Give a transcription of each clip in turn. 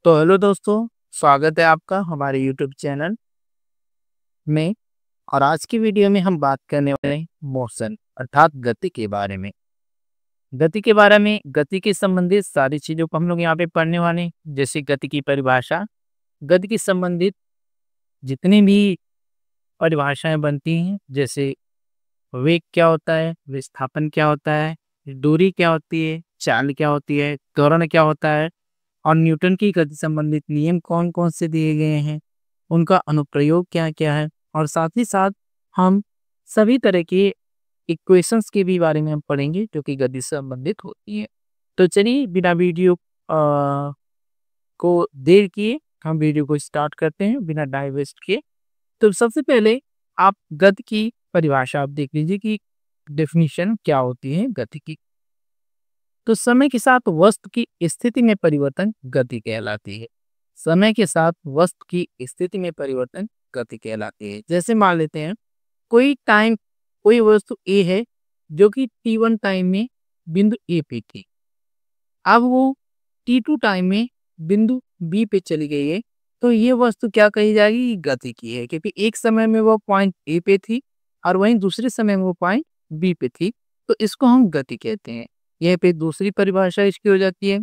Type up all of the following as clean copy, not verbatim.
तो हेलो दोस्तों, स्वागत है आपका हमारे यूट्यूब चैनल में। और आज की वीडियो में हम बात करने वाले हैं मोशन अर्थात गति के बारे में। गति के संबंधित सारी चीज़ों को हम लोग यहाँ पे पढ़ने वाले हैं, जैसे गति की परिभाषा, गति के संबंधित जितनी भी परिभाषाएं बनती हैं, जैसे वेग क्या होता है, विस्थापन क्या होता है, दूरी क्या होती है, चाल क्या होती है, त्वरण क्या होता है और न्यूटन की गति संबंधित नियम कौन कौन से दिए गए हैं, उनका अनुप्रयोग क्या क्या है, और साथ ही साथ हम सभी तरह के इक्वेशंस के भी बारे में हम पढ़ेंगे जो कि गति से संबंधित होती है। तो चलिए बिना वीडियो को देर किए हम वीडियो को स्टार्ट करते हैं बिना टाइम वेस्ट किए। तो सबसे पहले आप गति की परिभाषा आप देख लीजिए कि डेफिनेशन क्या होती है गति की। तो समय के साथ वस्तु की स्थिति में परिवर्तन गति कहलाती है। समय के साथ वस्तु की स्थिति में परिवर्तन गति कहलाती है। जैसे मान लेते हैं कोई वस्तु ए है जो कि t1 टाइम में बिंदु ए पे थी, अब वो t2 टाइम में बिंदु बी पे चली गई है, तो ये वस्तु क्या कही जाएगी, गति की है, क्योंकि एक समय में वो पॉइंट ए पे थी और वहीं दूसरे समय में वो पॉइंट बी पे थी, तो इसको हम गति कहते हैं। यह पे दूसरी परिभाषा इसकी हो जाती है,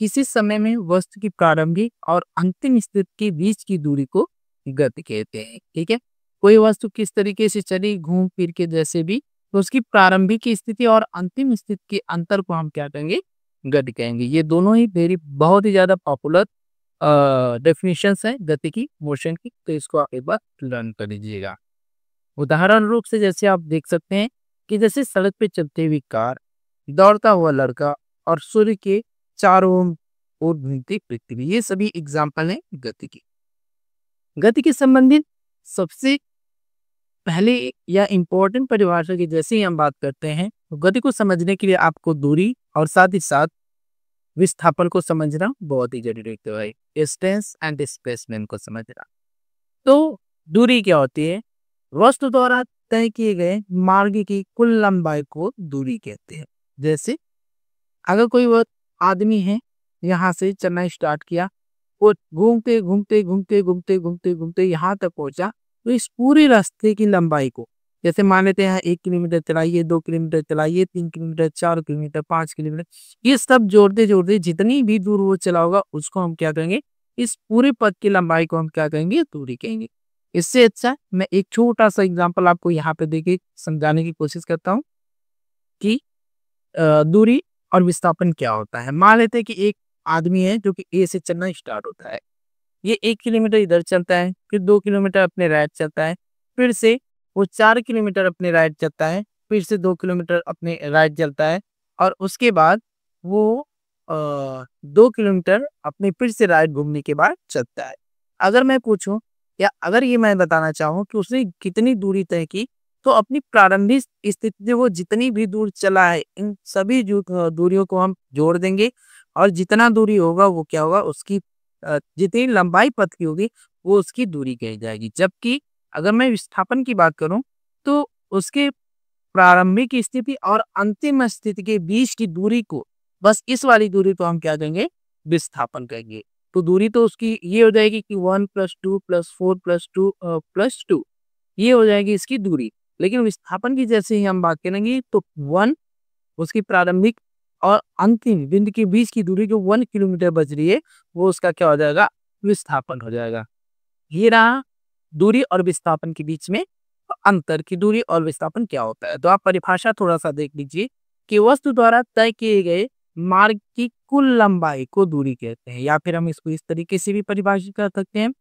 किसी समय में वस्तु की प्रारंभिक और अंतिम स्थिति के बीच की दूरी को गति कहते हैं। ठीक है, कोई वस्तु किस तरीके से चली घूम फिर के जैसे भी, तो उसकी प्रारंभिक स्थिति और अंतिम स्थिति के अंतर को हम क्या कहेंगे, गति कहेंगे। ये दोनों ही बहुत ही ज्यादा पॉपुलर डेफिनेशंस है गति की, मोशन की, तो इसको आप एक बार लर्न कर लीजिएगा। उदाहरण रूप से जैसे आप देख सकते हैं कि सड़क पे चलती हुई कार, दौड़ता हुआ लड़का और सूर्य के चारों ओर घूमती पृथ्वी, ये सभी एग्जाम्पल हैं गति की। गति के संबंधित सबसे पहले या इम्पोर्टेंट परिभाषा की जैसे ही हम बात करते हैं, तो गति को समझने के लिए आपको दूरी और साथ ही साथ विस्थापन को समझना बहुत ही जरूरी है, डिस्टेंस एंड डिस्प्लेसमेंट को समझना। तो दूरी क्या होती है, वस्तु द्वारा तय किए गए मार्ग की कुल लंबाई को दूरी कहते हैं। जैसे अगर कोई वो आदमी है, यहाँ से चलना स्टार्ट किया, वो घूमते घूमते घूमते घूमते घूमते घूमते यहाँ तक पहुंचा, तो इस पूरे रास्ते की लंबाई को, जैसे मान लेते हैं 1 किलोमीटर चलाइए, 2 किलोमीटर चलाइए, 3 किलोमीटर, 4 किलोमीटर, 5 किलोमीटर, ये सब जोड़ते जोड़ते जितनी भी दूर वो चला होगा उसको हम क्या कहेंगे, इस पूरे पथ की लंबाई को हम क्या कहेंगे, दूरी कहेंगे। इससे अच्छा मैं एक छोटा सा एग्जाम्पल आपको यहाँ पे देके समझाने की कोशिश करता हूँ कि दूरी और विस्थापन क्या होता है। मान लेते हैं कि एक आदमी है जो कि ए से चलना स्टार्ट होता है, ये 1 किलोमीटर इधर चलता है, फिर 2 किलोमीटर अपने राइट चलता है, फिर से वो 4 किलोमीटर अपने राइट चलता है, फिर से 2 किलोमीटर अपने राइट चलता है, और उसके बाद वो 2 किलोमीटर अपने फिर से राइट घूमने के बाद चलता है। अगर मैं पूछूं या अगर ये मैं बताना चाहूँ कि उसने कितनी दूरी तय की, तो अपनी प्रारंभिक स्थिति से वो जितनी भी दूर चला है, इन सभी दूरियों को हम जोड़ देंगे, और जितना दूरी होगा वो क्या होगा, उसकी जितनी लंबाई पथ की होगी वो उसकी दूरी कही जाएगी। जबकि अगर मैं विस्थापन की बात करूं, तो उसके प्रारंभिक स्थिति और अंतिम स्थिति के बीच की दूरी को, बस इस वाली दूरी को हम क्या कहेंगे, विस्थापन कहेंगे। तो दूरी तो उसकी ये हो जाएगी कि 1 + 2 + 4 + 2 + 2, ये हो जाएगी इसकी दूरी। लेकिन विस्थापन की जैसे ही हम बात करेंगे, तो 1 उसकी प्रारंभिक और अंतिम बिंदु के बीच की दूरी जो 1 किलोमीटर बच रही है, वो उसका क्या हो जाएगा, विस्थापन हो जाएगा। ये रहा दूरी और विस्थापन के बीच में अंतर की दूरी और विस्थापन क्या होता है। तो आप परिभाषा थोड़ा सा देख लीजिए कि वस्तु द्वारा तय किए गए मार्ग की कुल लंबाई को दूरी कहते हैं, या फिर हम इसको इस तरीके से भी परिभाषित कर सकते हैं,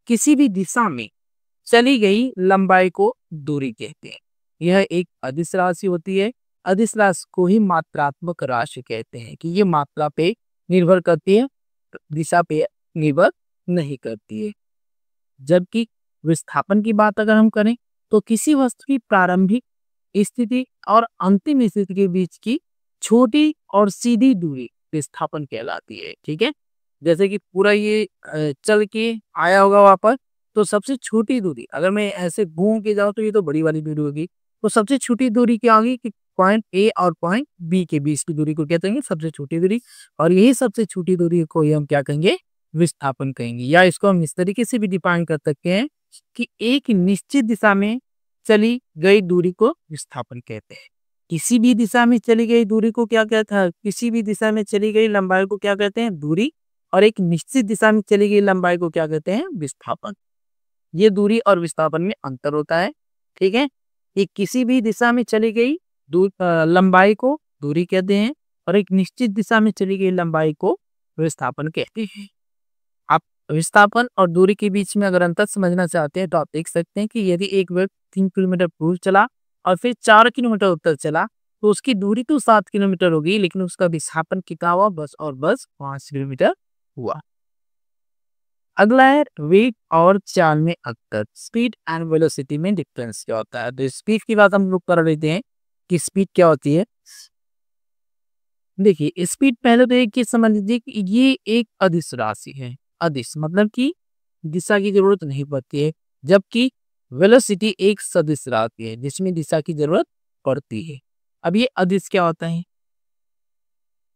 किसी भी दिशा में चली गई लंबाई को दूरी कहते हैं। यह एक अदिश राशि होती है। अदिश राशि को ही मात्रात्मक राशि कहते हैं कि ये मात्रा पे निर्भर करती है, दिशा पे निर्भर नहीं करती है। जबकि विस्थापन की बात अगर हम करें, तो किसी वस्तु की प्रारंभिक स्थिति और अंतिम स्थिति के बीच की छोटी और सीधी दूरी विस्थापन कहलाती है। ठीक है, जैसे कि पूरा ये चल के आया होगा वापस, तो सबसे छोटी दूरी अगर मैं ऐसे घूम के जाऊं तो ये तो बड़ी वाली दूरी होगी, तो सबसे छोटी दूरी क्या होगी कि पॉइंट ए और पॉइंट बी के बीच की दूरी को कहते हैं सबसे छोटी दूरी, और यही सबसे छोटी दूरी को ही हम क्या कहेंगे, विस्थापन कहेंगे। या इसको हम इस तरीके से भी डिफाइन कर सकते हैं कि एक निश्चित दिशा में चली गई दूरी को विस्थापन कहते हैं। किसी भी दिशा में चली गई दूरी को क्या कहता है, किसी भी दिशा में चली गई लंबाई को क्या कहते हैं, दूरी। और एक निश्चित दिशा में चली गई लंबाई को क्या कहते हैं, विस्थापन। ये दूरी और विस्थापन में अंतर होता है। ठीक है, ये किसी भी दिशा में चली गई लंबाई को दूरी कहते हैं और एक निश्चित दिशा में चली गई लंबाई को विस्थापन कहते हैं। आप विस्थापन और दूरी के बीच में अगर अंतर समझना चाहते हैं तो आप देख सकते हैं कि यदि एक व्यक्ति 3 किलोमीटर पूर्व चला और फिर 4 किलोमीटर उत्तर चला तो उसकी दूरी तो 7 किलोमीटर होगी, लेकिन उसका विस्थापन कितना हुआ, बस और बस 5 किलोमीटर हुआ। अगला है वेग और चाल में अंतर, स्पीड एंड वेलोसिटी में डिफरेंस क्या होता है। तो स्पीड की बात हम लोग कर लेते हैं कि स्पीड क्या होती है। देखिए स्पीड पहले तो एक चीज समझ लीजिए कि ये एक अदिश राशि है। अदिश मतलब कि दिशा की जरूरत नहीं पड़ती है, जबकि वेलोसिटी एक सदिश राशि है जिसमें दिशा की जरूरत पड़ती है। अब ये अदिश क्या होता है,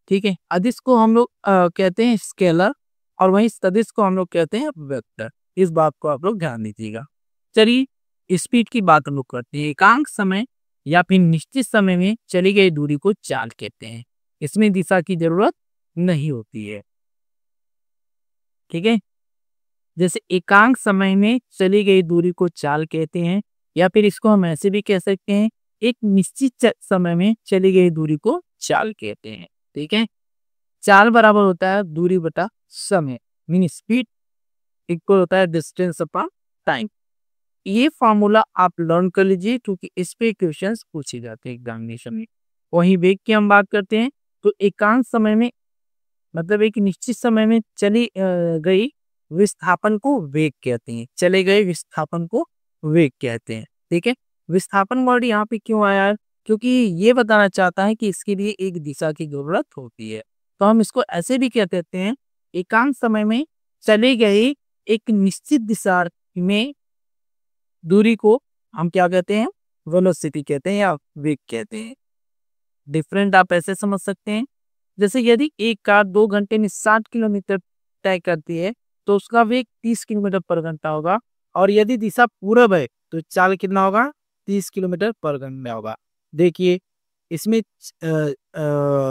ठीक है, अदिश को हम लोग कहते हैं स्केलर और वहीं सदिश को हम लोग कहते हैं वेक्टर। इस बात को आप लोग ध्यान दीजिएगा। चलिए स्पीड की बात हम लोग करते हैं। एकांक समय या फिर निश्चित समय में चली गई दूरी को चाल कहते हैं। इसमें दिशा की जरूरत नहीं होती है। ठीक है, जैसे एकांक समय में चली गई दूरी को चाल कहते हैं, या फिर इसको हम ऐसे भी कह सकते हैं एक निश्चित समय में चली गई दूरी को चाल कहते हैं। ठीक है, चाल बराबर होता है दूरी बटा समय, मीन स्पीड इक्वल होता है डिस्टेंस अपॉन टाइम। ये फॉर्मूला आप लर्न कर लीजिए क्योंकि इस पे क्वेश्चंस पूछे जाते हैं एग्जामिनेशन में। वहीं वेग की हम बात करते हैं तो एकांक समय में मतलब एक निश्चित समय में चली गई विस्थापन को वेग कहते हैं। चले गए विस्थापन को वेग कहते हैं। ठीक है, विस्थापन वर्ड यहाँ पे क्यों आया है, क्योंकि ये बताना चाहता है कि इसके लिए एक दिशा की जरूरत होती है। तो हम इसको ऐसे भी कह देते हैं एकांक समय में चली गई एक निश्चित दिशा में दूरी को हम क्या कहते हैं, वेलोसिटी कहते हैं या वेग कहते हैं। डिफरेंट आप ऐसे समझ सकते हैं, जैसे यदि एक कार 2 घंटे में 60 किलोमीटर तय करती है तो उसका वेग 30 किलोमीटर पर घंटा होगा, और यदि दिशा पूरब है तो चाल कितना होगा, 30 किलोमीटर पर घंटा होगा। देखिए इसमें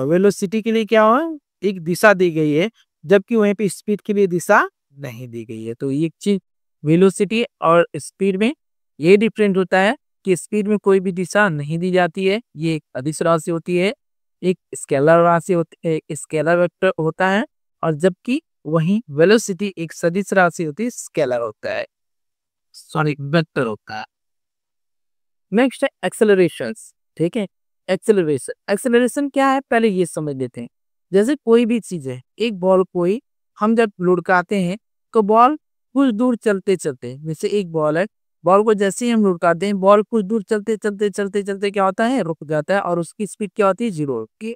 वेलोसिटी के लिए क्या हो, एक दिशा दी गई है, जबकि वहीं पे स्पीड के लिए दिशा नहीं दी गई है। तो ये चीज वेलोसिटी और स्पीड में ये डिफरेंट होता है कि स्पीड में कोई भी दिशा नहीं दी जाती है, ये एक अदिश राशि होती है, एक स्केलर राशि होती है, एक स्केलर वेक्टर होता है, और जबकि वहीं वेलोसिटी एक सदिश राशि होती है, स्केलर होता है, सॉरी वेक्टर होता है। नेक्स्ट है एक्सेलरेशन। ठीक है, एक्सेलरेशन, एक्सेलरेशन क्या है पहले ये समझ लेते हैं। जैसे कोई भी चीज है, एक बॉल को ही हम जब लुढ़काते हैं तो बॉल कुछ दूर चलते चलते, जैसे एक बॉल है, बॉल को जैसे ही हम लुढ़काते हैं बॉल कुछ दूर चलते चलते चलते चलते क्या होता है, रुक जाता है, और उसकी स्पीड क्या होती है, 0 की।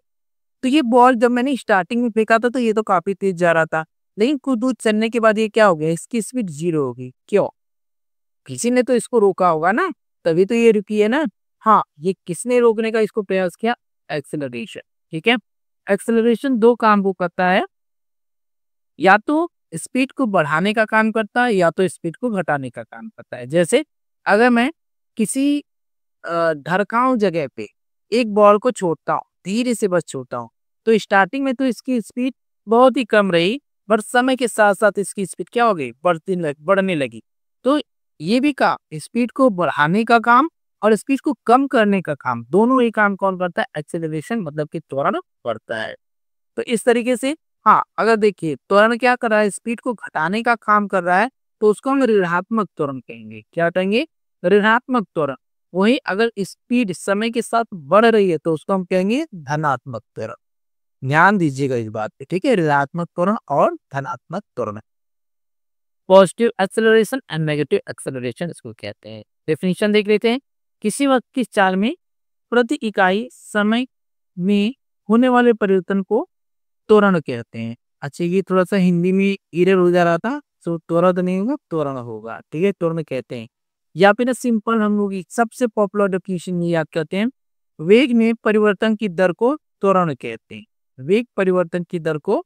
तो ये बॉल जब मैंने स्टार्टिंग में फेंका था तो ये तो काफी तेज जा रहा था, लेकिन कुछ दूर चलने के बाद ये क्या हो गया, इसकी स्पीड 0 होगी। क्यों, किसी ने तो इसको रोका होगा ना, तभी तो ये रुकी है ना। हाँ, ये किसने रोकने का इसको प्रयास किया, एक्सेलरेशन। ठीक है, एक्सेलरेशन 2 काम को करता है, या तो स्पीड को बढ़ाने का काम करता है या तो स्पीड को घटाने का काम करता है। जैसे अगर मैं किसी ढरकाऊ जगह पे एक बॉल को छोड़ता हूँ, धीरे से बस छोड़ता हूँ, तो स्टार्टिंग में तो इसकी स्पीड बहुत ही कम रही, पर समय के साथ साथ इसकी स्पीड क्या हो गई, बढ़ने लगी। तो ये भी काम, स्पीड को बढ़ाने का काम और स्पीड को कम करने का काम, दोनों ही काम कौन करता है, एक्सेलरेशन मतलब कि त्वरण करता है। तो इस तरीके से हाँ, अगर देखिए त्वरण क्या कर रहा है, स्पीड को घटाने का काम कर रहा है, तो उसको हम ऋणात्मक त्वरण कहेंगे। क्या कहेंगे, ऋणात्मक त्वरण। वही अगर स्पीड समय के साथ बढ़ रही है तो उसको हम कहेंगे धनात्मक त्वरण। ध्यान दीजिएगा इस बात पे, ठीक है, ऋणात्मक त्वरण और धनात्मक त्वरण। Positive acceleration and negative acceleration इसको कहते हैं। डेफिनेशन देख लेते हैं। किसी वक्त की चाल में प्रति इकाई समय में होने वाले परिवर्तन को त्वरण कहते हैं। अच्छा, ये थोड़ा सा हिंदी में इरर हो जा रहा था, तो त्वरण तो नहीं होगा, त्वरण होगा। ठीक है, त्वरण कहते हैं। या फिर सिंपल हम लोग सबसे पॉपुलर डेफिनेशन ये याद करते हैं, वेग में परिवर्तन की दर को त्वरण कहते हैं। वेग परिवर्तन की दर को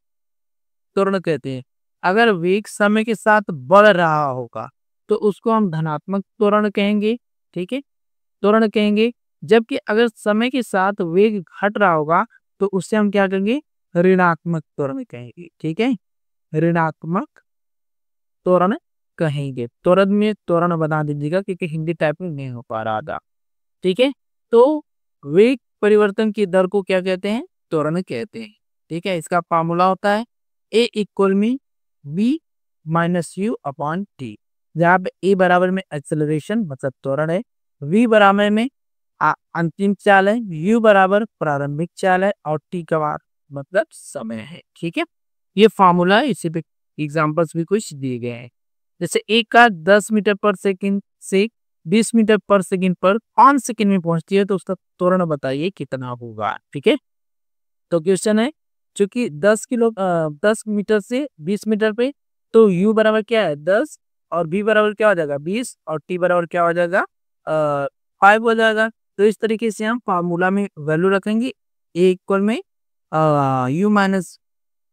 त्वरण कहते हैं। अगर वेग समय के साथ बढ़ रहा होगा तो उसको हम धनात्मक त्वरण कहेंगे, ठीक है, त्वरण कहेंगे। जबकि अगर समय के साथ वेग घट रहा होगा तो उससे हम क्या कहेंगे, ऋणात्मक त्वरण कहेंगे, ठीक है, ऋणात्मक त्वरण कहेंगे। त्वरण में त्वरण बना दीजिएगा क्योंकि हिंदी टाइपिंग नहीं हो पा रहा था, ठीक है। तो वेग परिवर्तन की दर को क्या कहते हैं, त्वरण कहते हैं, ठीक है। इसका फार्मूला होता है ए इक्वल में b minus u upon t, जहाँ पे ए बराबर में एक्सेलरेशन मतलब त्वरण है, वी बराबर में अंतिम चाल है, यू बराबर प्रारंभिक चाल है और टी का मतलब समय है, ठीक है। ये फार्मूला है, इसी पे एग्जांपल्स भी कुछ दिए गए हैं। जैसे एक कार 10 मीटर पर सेकंड से 20 मीटर पर सेकंड पर 5 सेकंड में पहुंचती है तो उसका त्वरण बताइए कितना होगा, ठीक है। तो क्वेश्चन है, चूंकि 10 मीटर से 20 मीटर पे, तो u बराबर क्या है 10 और v बराबर क्या हो जाएगा 20 और t बराबर क्या हो जाएगा 5 हो जाएगा। तो इस तरीके से हम फार्मूला में वैल्यू रखेंगे, ए इक्वल में U minus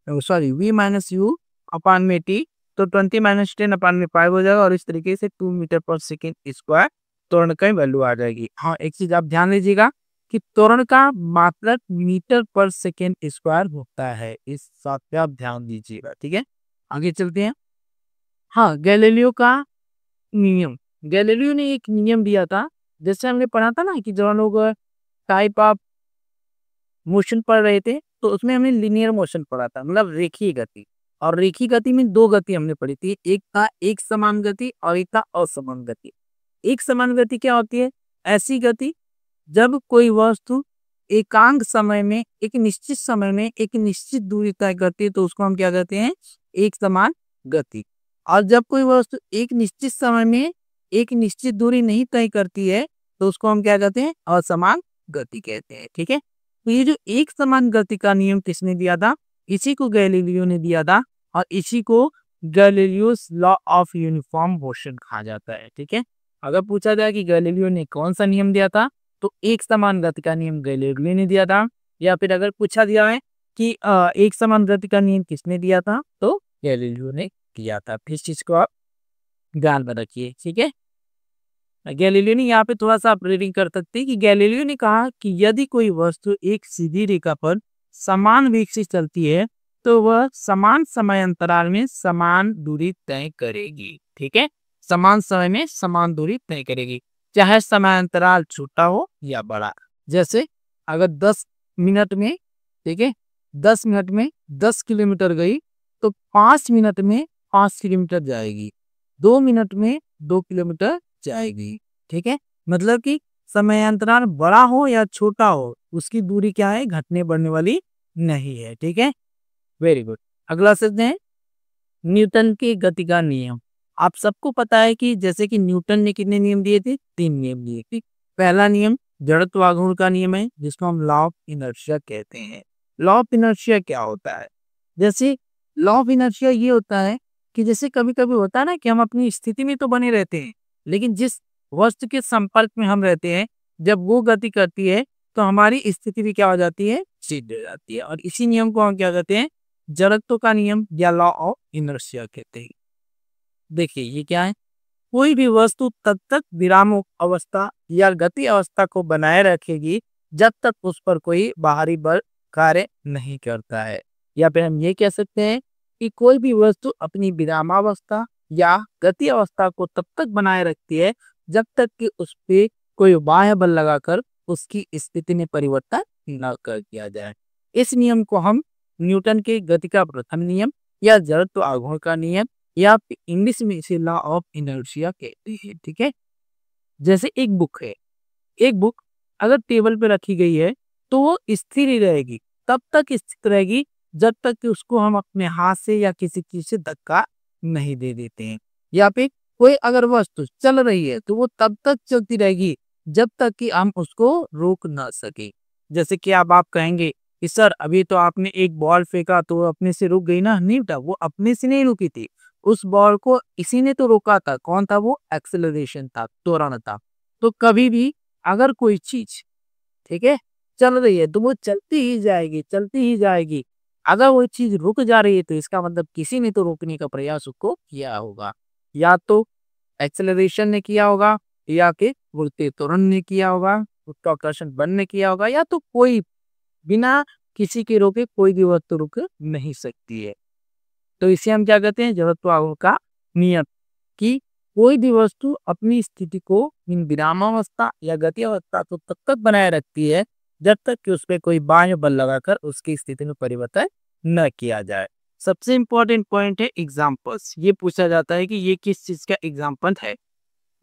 sorry V minus U अपान में टी, तो 20 माइनस 10 अपान में 5 हो जाएगा और इस तरीके से 2 मीटर पर सेकेंड स्क्वायर त्वरण का वैल्यू आ जाएगी। हाँ, एक चीज आप ध्यान दीजिएगा कि त्वरण का मात्रक मीटर पर सेकेंड स्क्वायर होता है, इस बात पे आप ध्यान दीजिएगा, ठीक है। आगे चलते हैं। हाँ, गैलीलियो का नियम, गैलीलियो ने एक नियम दिया था, जैसे हमने पढ़ा था ना कि जो लोग टाइप ऑफ मोशन पढ़ रहे थे तो उसमें हमने लिनियर मोशन पढ़ा था, मतलब रेखीय गति। और रेखीय गति में दो गति हमने पढ़ी थी, एक था एक समान गति और एक था असमान गति। एक समान गति क्या होती है, ऐसी गति जब कोई वस्तु एकांक समय में एक निश्चित समय में एक निश्चित दूरी तय करती है तो उसको हम क्या कहते हैं, एक समान गति। और जब कोई वस्तु एक निश्चित समय में एक निश्चित दूरी नहीं तय करती है तो उसको हम क्या कहते हैं, असमान गति कहते हैं, ठीक है। तो ये जो एक समान गति का नियम किसने दिया था, इसी को गैलीलियो ने दिया था और इसी को Galileo's law of uniform motion कहा जाता है, ठीक है। अगर पूछा जाए कि गैलीलियो ने कौन सा नियम दिया था तो एक समान गति का नियम गैलीलियो ने दिया था, या फिर अगर पूछा दिया है कि एक समान गति का नियम किसने दिया था तो गैलीलियो ने दिया था। इस चीज को आप ध्यान में रखिए, ठीक है। गैलीलियो ने यहाँ पे थोड़ा सा आप रीडिंग कर सकते हैं कि गैलीलियो ने कहा कि यदि कोई वस्तु एक सीधी रेखा पर समान वेग से चलती है तो वह समान समय अंतराल में समान दूरी तय करेगी, ठीक है, समान समय में समान दूरी तय करेगी, चाहे समय अंतराल छोटा हो या बड़ा। जैसे अगर 10 मिनट में, ठीक है, 10 मिनट में 10 किलोमीटर गई तो 5 मिनट में 5 किलोमीटर जाएगी, 2 मिनट में 2 किलोमीटर जाएगी, ठीक है। मतलब कि समय अंतराल बड़ा हो या छोटा हो उसकी दूरी क्या है, घटने बढ़ने वाली नहीं है, ठीक है। Very good. अगला शब्द है न्यूटन की गति का नियम। आप सबको पता है कि जैसे कि न्यूटन ने कितने नियम दिए थे, 3 नियम दिए थे। पहला नियम जड़त्व आघूर्ण का नियम है जिसको हम लॉ ऑफ इनर्शिया कहते हैं। लॉ ऑफ इनर्शिया क्या होता है, जैसे लॉ ऑफ इनर्शिया ये होता है कि जैसे कभी कभी होता है ना कि हम अपनी स्थिति में तो बने रहते हैं लेकिन जिस वस्तु के संपर्क में हम रहते हैं जब वो गति करती है तो हमारी स्थिति भी क्या हो जाती है, सिद्ध हो जाती है। और इसी नियम को हम क्या कहते हैं, जड़त्व का नियम या लॉ ऑफ इनर्शिया कहते हैं। देखिए ये क्या है, कोई भी वस्तु तब तक विराम अवस्था या गति अवस्था को बनाए रखेगी जब तक उस पर कोई बाहरी बल कार्य नहीं करता है। या फिर हम ये कह सकते हैं कि कोई भी वस्तु अपनी विरामावस्था या गति अवस्था को तब तक बनाए रखती है जब तक कि उस पे कोई बाह्य बल लगाकर उसकी स्थिति में परिवर्तन न कर दिया जाए। इस नियम को हम न्यूटन के गति का प्रथम नियम या जड़त्व आघूर्ण का नियम या इंग्लिश में इसे लॉ ऑफ इनर्शिया कहते हैं, ठीक है। जैसे एक बुक है, एक बुक अगर टेबल पे रखी गई है तो वो स्थिर ही रहेगी, तब तक स्थित रहेगी जब तक कि उसको हम अपने हाथ से या किसी चीज से धक्का नहीं दे देते हैं। या फिर कोई अगर वस्तु चल रही है तो वो तब तक चलती रहेगी जब तक कि हम उसको रोक ना सके। जैसे कि अब आप कहेंगे कि सर अभी तो आपने एक बॉल फेंका तो वो अपने से रुक गई ना, नहीं बेटा, वो अपने से नहीं रुकी थी, उस बॉल को इसी ने तो रोका था। कौन था वो, एक्सेलरेशन था, त्वरण था। तो कभी भी अगर कोई चीज, ठीक है, चल रही है तो वो चलती ही जाएगी, चलती ही जाएगी। अगर वो चीज रुक जा रही है तो इसका मतलब किसी ने तो रोकने का प्रयास उसको किया होगा, या तो एक्सेलरेशन ने किया होगा, या कि उड़ते त्वरण ने किया होगा, गुरुत्वाकर्षण बल ने किया होगा, या तो कोई बिना किसी के रोके कोई भी वस्तु रुक नहीं सकती है। तो इसे हम क्या कहते हैं, जड़त्वागम का नियम, कि कोई भी वस्तु अपनी स्थिति को इन विरामावस्था या गति अवस्था को तब तक बनाए रखती है जब तक कि उस पर कोई बाह्य बल लगाकर उसकी स्थिति में परिवर्तन न किया जाए। सबसे इंपॉर्टेंट पॉइंट है एग्जाम्पल्स। ये पूछा जाता है कि ये किस चीज का एग्जाम्पल है।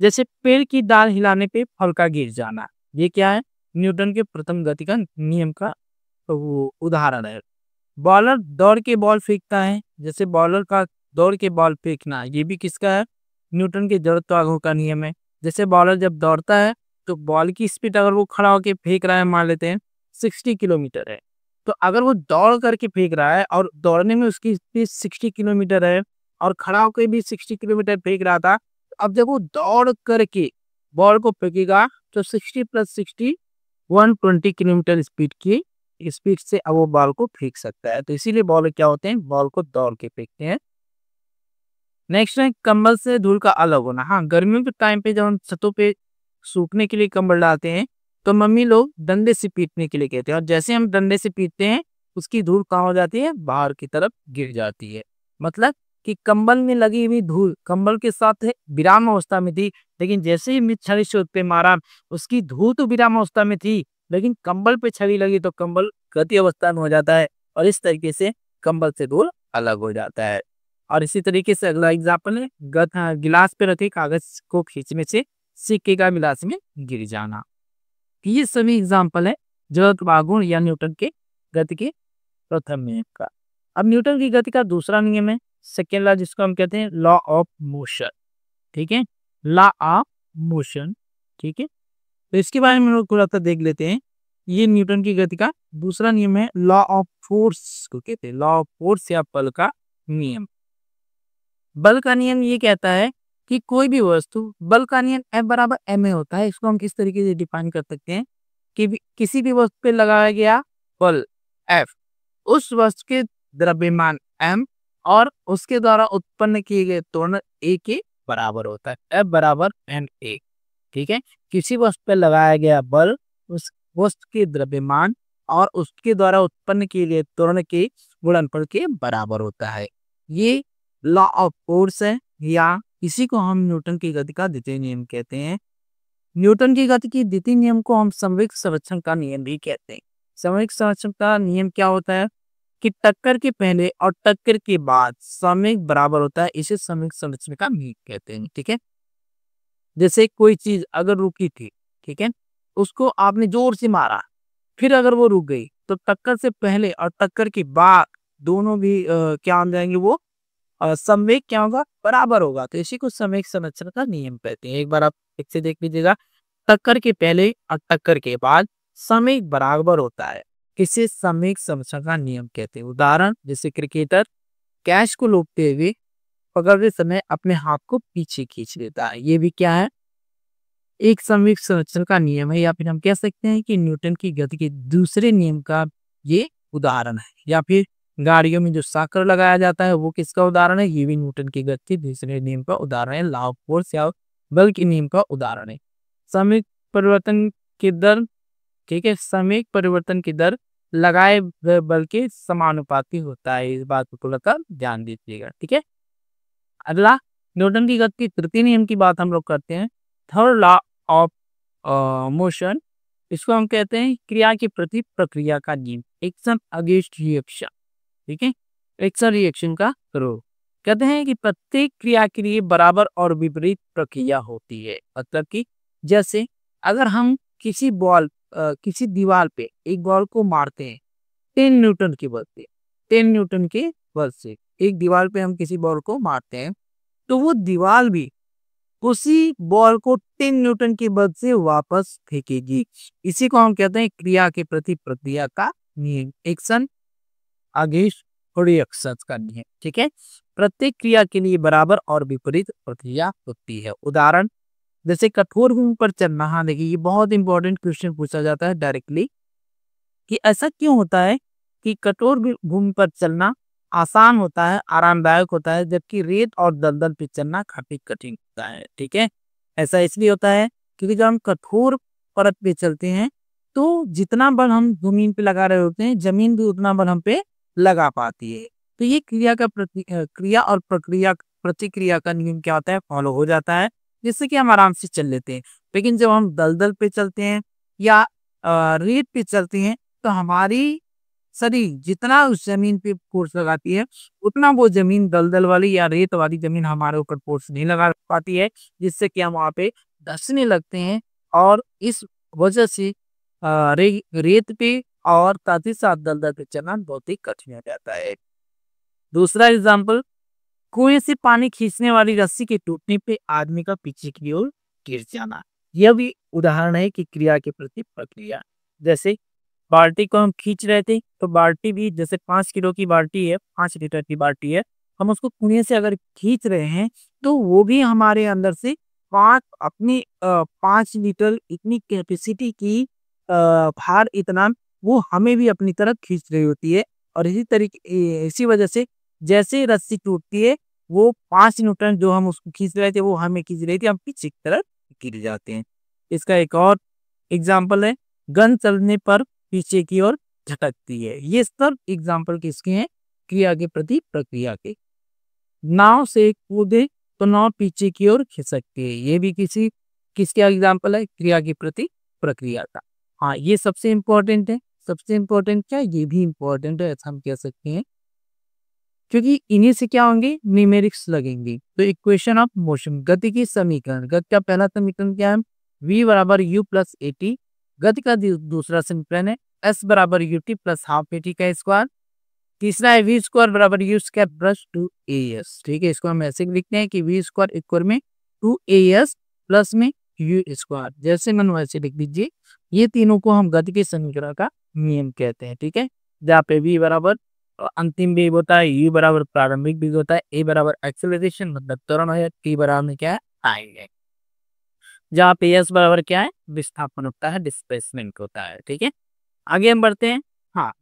जैसे पेड़ की डाल हिलाने पे फल का गिर जाना, ये क्या है, न्यूटन के प्रथम गति का नियम का वो उदाहरण है। बॉलर दौड़ के बॉल फेंकता है, जैसे बॉलर का दौड़ के बॉल फेंकना, ये भी किसका है, न्यूटन के जड़त्वागम का नियम है। जैसे बॉलर जब दौड़ता है तो बॉल की स्पीड अगर वो खड़ा होकर फेंक रहा है, मान लेते हैं 60 किलोमीटर है, तो अगर वो दौड़ करके फेंक रहा है और दौड़ने में उसकी स्पीड 60 किलोमीटर है और खड़ा होकर भी 60 किलोमीटर फेंक रहा था, तो अब जब वो दौड़ करके बॉल को फेंकेगा तो 60 + 60 120 किलोमीटर स्पीड से अब वो बॉल को फेंक सकता है। तो इसीलिए बॉल क्या होते हैं, बॉल को दौड़ के फेंकते हैं। नेक्स्ट है कंबल से धूल का अलग होना। हाँ, गर्मियों के टाइम पे जब हम छतों पे सूखने के लिए कंबल डालते हैं तो मम्मी लोग डंडे से पीटने के लिए कहते हैं, और जैसे हम डंडे से पीटते हैं उसकी धूल कहाँ हो जाती है, बाहर की तरफ गिर जाती है। मतलब कि कंबल में लगी हुई धूल कंबल के साथ विराम अवस्था में थी, लेकिन जैसे ही मैं छड़ी से उस पे मारा, उसकी धूल तो विराम अवस्था में थी लेकिन कंबल पे छड़ी लगी तो कंबल गति अवस्था में हो जाता है, और इस तरीके से कंबल से धूल अलग हो जाता है। और इसी तरीके से अगला एग्जाम्पल है गिलास पे रखे कागज को खींचने से सिक्के का गिलास में गिर जाना। ये सभी एग्जाम्पल है जड़त्वागुण या न्यूटन के गति के प्रथम नियम का। अब न्यूटन की गति का दूसरा नियम है सेकेंड लॉ, जिसको हम कहते हैं लॉ ऑफ मोशन। ठीक है, लॉ ऑफ मोशन। ठीक है, तो इसके बारे में हम लोग थोड़ा सा देख लेते हैं। ये न्यूटन की गति का दूसरा नियम है, लॉ ऑफ फोर्स को कहते हैं, लॉ ऑफ फोर्स या बल का नियम। बल का नियम ये कहता है कि कोई भी वस्तु, बल का नियम F बराबर ma होता है। इसको हम किस तरीके से डिफाइन कर सकते हैं कि किसी भी वस्तु पे लगाया गया बल F उस वस्तु के द्रव्यमान m और उसके द्वारा उत्पन्न किए गए त्वरण a के बराबर होता है। F बराबर ma। ठीक है, किसी वस्तु पे लगाया गया बल उस वस्तु के द्रव्यमान और उसके द्वारा उत्पन्न किए गए त्वरण के गुणनफल के बराबर होता है। ये लॉ ऑफ फोर्स है, या इसी को हम न्यूटन की गति का द्वितीय नियम कहते हैं। न्यूटन की गति की द्वितीय नियम को हम संवेग संरक्षण का नियम भी कहते हैं। संवेग संरक्षण का नियम क्या होता है कि टक्कर के पहले और टक्कर के बाद संवेग बराबर होता है, इसे संवेग संरक्षण का नियम कहते हैं। ठीक है, जैसे कोई चीज अगर रुकी थी, ठीक है, उसको आपने जोर से मारा, फिर अगर वो रुक गई तो टक्कर से पहले और टक्कर के बाद दोनों भी क्या हो जाएंगे, वो संवेग क्या होगा, बराबर होगा। तो इसी को संवेग संरक्षण का नियम कहते हैं। एक बार आप एक से देख लीजिएगा, टक्कर के पहले और टक्कर के बाद संवेग बराबर होता है, इसे संवेग संरक्षण का नियम कहते हैं। उदाहरण, जैसे क्रिकेटर कैच को रोकते हुए पकड़ते समय अपने हाथ को पीछे खींच लेता है, ये भी क्या है, एक संवेग संरक्षण का नियम है। या फिर हम कह सकते हैं कि न्यूटन की गति के दूसरे नियम का ये उदाहरण है। या फिर गाड़ियों में जो साकर लगाया जाता है वो किसका उदाहरण है, ये भी न्यूटन की गति के दूसरे नियम का उदाहरण है, लॉ ऑफ फोर्स या बल के नियम का उदाहरण है। समय परिवर्तन की दर, ठीक है, समय परिवर्तन की दर लगाए गए बल के समानुपाती होता है, इस बात को थोड़ा सा ध्यान दीजिएगा। ठीक है, अगला न्यूटन की गति के तृतीय नियम की बात हम लोग करते हैं, थर्ड लॉ ऑफ मोशन। इसको हम कहते हैं क्रिया के प्रति प्रक्रिया का नियम, एक्शन अगेंस्ट रिएक्शन। ठीक है, एक्शन रिएक्शन का रूल। कहते हैं कि प्रत्येक क्रिया के लिए बराबर और विपरीत प्रक्रिया होती है। मतलब कि जैसे अगर हम किसी दीवार पे एक बॉल को मारते हैं 10 न्यूटन के बल से, 10 न्यूटन के बल से एक दीवार पे हम किसी बॉल को मारते हैं, तो वो दीवार भी उसी बॉल को 10 न्यूटन के बल से वापस फेंकेगी। इसी को हम कहते हैं क्रिया के प्रति प्रक्रिया का नियम, एक्शन अगेंस्ट रिएक्शन का नियम। ठीक है, प्रत्येक क्रिया के लिए बराबर और विपरीत प्रक्रिया होती है। उदाहरण, जैसे कठोर भूमि पर चलना। हाँ देखिए, ये बहुत इंपॉर्टेंट क्वेश्चन पूछा जाता है डायरेक्टली, कि ऐसा क्यों होता है कि कठोर भूमि पर चलना आसान होता है, आरामदायक होता है, जबकि रेत और दलदल पे चलना काफी कठिन होता है। ठीक है, ऐसा इसलिए होता है क्योंकि जब हम कठोर परत पे चलते हैं तो जितना बल हम जमीन पे लगा रहे होते हैं, जमीन भी उतना बल हम पे लगा पाती है। तो ये क्रिया और प्रक्रिया प्रतिक्रिया का नियम क्या होता है, फॉलो हो जाता है, जिससे कि हम आराम से चल लेते हैं। लेकिन जब हम दलदल पे चलते हैं या रेत पे चलते हैं तो हमारी शरीर जितना उस जमीन पे फोर्स लगाती है, उतना वो जमीन दलदल वाली या रेत वाली जमीन हमारे ऊपर फोर्स नहीं लगा पाती है, जिससे कि हम वहाँ पे धंसने लगते हैं। और इस वजह से रेत पे और साथ ही साथ दलदल पे चलना बहुत ही कठिन हो जाता है। दूसरा एग्जाम्पल, कुएं से पानी खींचने वाली रस्सी के टूटने पे आदमी का पीछे की ओर गिर जाना। यह भी उदाहरण है कि क्रिया के प्रति प्रक्रिया। जैसे बाल्टी को हम खींच रहे थे तो बाल्टी भी जैसे 5 किलो की बाल्टी है, 5 लीटर की बाल्टी है, हम उसको कुएं से अगर खींच रहे हैं तो वो भी हमारे अंदर से 5 लीटर इतनी कैपेसिटी की भार इतना वो हमें भी अपनी तरफ खींच रही होती है। और इसी वजह से जैसे रस्सी टूटती है, वो 5 न्यूटन जो हम उसको खींच रहे थे वो हमें खींच रही थी, हम पीछे की तरफ गिर जाते हैं। इसका एक और एग्जाम्पल है, गन चलने पर पीछे की ओर झटकती है। ये सब एग्जाम्पल किसके हैं, क्रिया के प्रति प्रक्रिया के। नाव से कूदे तो नाव पीछे की ओर खिसकती है, ये भी किसके एग्जाम्पल है, क्रिया के प्रति प्रक्रिया का। हाँ, ये सबसे इम्पोर्टेंट है। सबसे इम्पोर्टेंट क्या, ये भी इम्पोर्टेंट है, ऐसा हम कह सकते हैं, क्योंकि इन्हीं से क्या होंगे, न्यूमेरिक्स लगेंगे। तो इक्वेशन ऑफ मोशन, गति की समीकरण। गति का पहला समीकरण क्या है, v बराबर u प्लस ए टी। गति का दूसरा समीकरण है s बराबर U T plus half A T का स्क्वायर। तीसरा है वी स्क्वायर बराबर यू स्क्वायर प्लस 2as। ठीक है, इसको हम ऐसे लिखते हैं कि वी स्क्वायर इक्वल में 2as प्लस में यू स्क्वायर, जैसे मन वैसे लिख दीजिए। ये तीनों को हम गति के समीकरण का नियम कहते हैं। ठीक है, जहाँ पे v बराबर अंतिम वेग होता है, u बराबर प्रारंभिक वेग होता है, a बराबर एक्सेलरेशन मतलब त्वरण है, t बराबर में क्या है, टाइम है। जहाँ पे s बराबर क्या है, विस्थापन होता है, डिस्प्लेसमेंट होता है। ठीक है, आगे हम बढ़ते हैं। हाँ,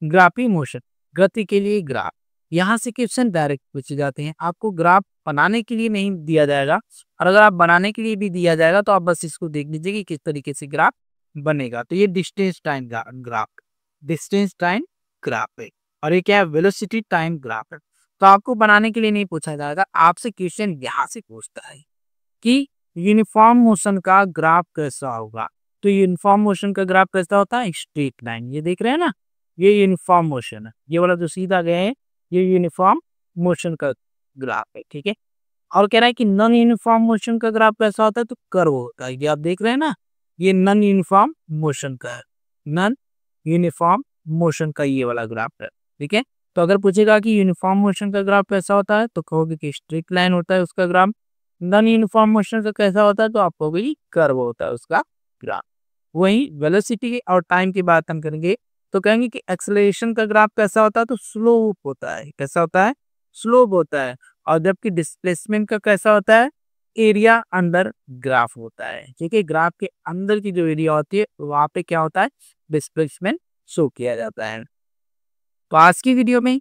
ग्राफी मोशन, गति के लिए ग्राफ। यहाँ से क्वेश्चन डायरेक्ट पूछे जाते हैं, आपको ग्राफ बनाने के लिए नहीं दिया जाएगा, और अगर आप बनाने के लिए भी दिया जाएगा तो आप बस इसको देख लीजिए कि किस तरीके से ग्राफ बनेगा। तो ये डिस्टेंस टाइम ग्राफ है, और ये क्या है, वेलोसिटी टाइम ग्राफ है। तो आपको बनाने के लिए नहीं पूछा जाएगा, आपसे क्वेश्चन यहाँ से पूछता है कि यूनिफॉर्म मोशन का ग्राफ कैसा होगा। तो यूनिफॉर्म मोशन का ग्राफ कैसा होता है, स्ट्रेट लाइन। ये देख रहे हैं ना, ये यूनिफॉर्म मोशन है, ये वाला जो सीधा गया है ये यूनिफॉर्म मोशन का ग्राफ है। ठीक है, और कह रहा है कि नॉन यूनिफॉर्म मोशन का ग्राफ कैसा होता है, तो कर्व होता है। ये आप देख रहे हैं ना, ये नॉन यूनिफॉर्म मोशन का है, नॉन यूनिफॉर्म मोशन का ये वाला ग्राफ है। ठीक है, तो अगर पूछेगा कि यूनिफॉर्म मोशन का ग्राफ कैसा होता है तो कहोगे कि स्ट्रेट लाइन होता है उसका ग्राफ। नॉन यूनिफॉर्म मोशन का कैसा होता है तो आप कहोगे कि कर्व होता है उसका ग्राफ। वही वेलोसिटी और टाइम की बात हम करेंगे तो कहेंगे कि एक्सेलरेशन का ग्राफ कैसा होता है, तो स्लोप होता है। कैसा होता है, स्लोप होता है। और जबकि डिस्प्लेसमेंट का कैसा होता है, एरिया अंडर ग्राफ होता है। ठीक है, ग्राफ के अंदर की जो एरिया होती है वहां पे क्या होता है, डिस्प्लेसमेंट शो किया जाता है। तो आज की वीडियो में